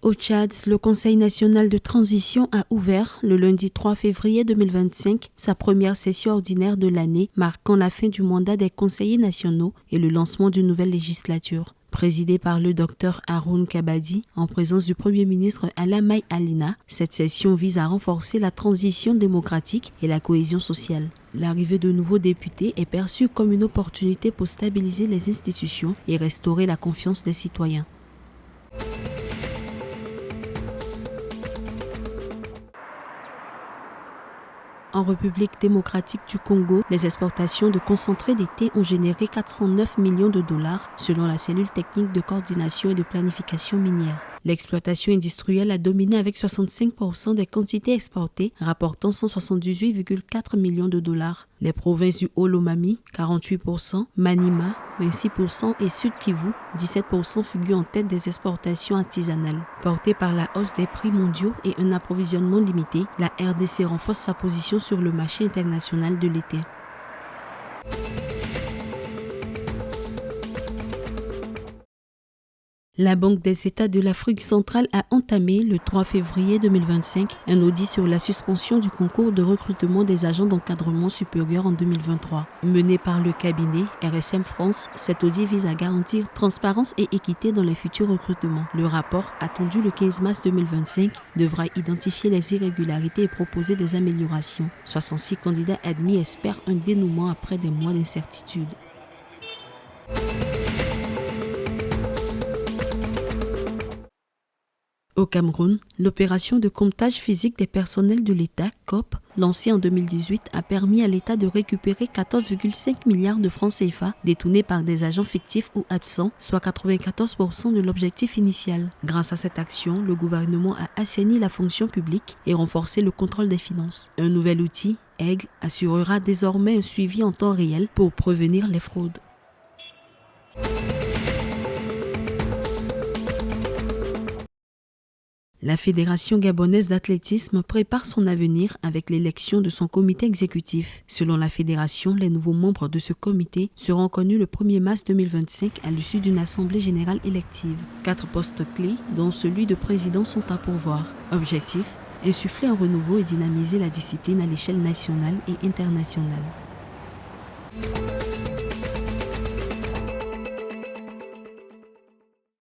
Au Tchad, le Conseil national de transition a ouvert le lundi 3 février 2025 sa première session ordinaire de l'année, marquant la fin du mandat des conseillers nationaux et le lancement d'une nouvelle législature. Présidée par le Dr Haroun Kabadi, en présence du Premier ministre Alamaï Alina, cette session vise à renforcer la transition démocratique et la cohésion sociale. L'arrivée de nouveaux députés est perçue comme une opportunité pour stabiliser les institutions et restaurer la confiance des citoyens. En République démocratique du Congo, les exportations de concentré de thé ont généré 409 millions de dollars selon la cellule technique de coordination et de planification minière. L'exploitation industrielle a dominé avec 65% des quantités exportées, rapportant 178,4 millions de dollars. Les provinces du Haut-Lomami, 48%, Maniema, 26% et Sud-Kivu, 17% figurent en tête des exportations artisanales. Portée par la hausse des prix mondiaux et un approvisionnement limité, la RDC renforce sa position sur le marché international de l'été. La Banque des États de l'Afrique centrale a entamé le 3 février 2025 un audit sur la suspension du concours de recrutement des agents d'encadrement supérieur en 2023. Mené par le cabinet RSM France, cet audit vise à garantir transparence et équité dans les futurs recrutements. Le rapport, attendu le 15 mars 2025, devra identifier les irrégularités et proposer des améliorations. 66 candidats admis espèrent un dénouement après des mois d'incertitude. Au Cameroun, l'opération de comptage physique des personnels de l'État, COP, lancée en 2018, a permis à l'État de récupérer 14,5 milliards de francs CFA détournés par des agents fictifs ou absents, soit 94% de l'objectif initial. Grâce à cette action, le gouvernement a assaini la fonction publique et renforcé le contrôle des finances. Un nouvel outil, Aigle, assurera désormais un suivi en temps réel pour prévenir les fraudes. La Fédération gabonaise d'athlétisme prépare son avenir avec l'élection de son comité exécutif. Selon la fédération, les nouveaux membres de ce comité seront connus le 1er mars 2025 à l'issue d'une assemblée générale élective. 4 postes clés, dont celui de président, sont à pourvoir. Objectif, insuffler un renouveau et dynamiser la discipline à l'échelle nationale et internationale.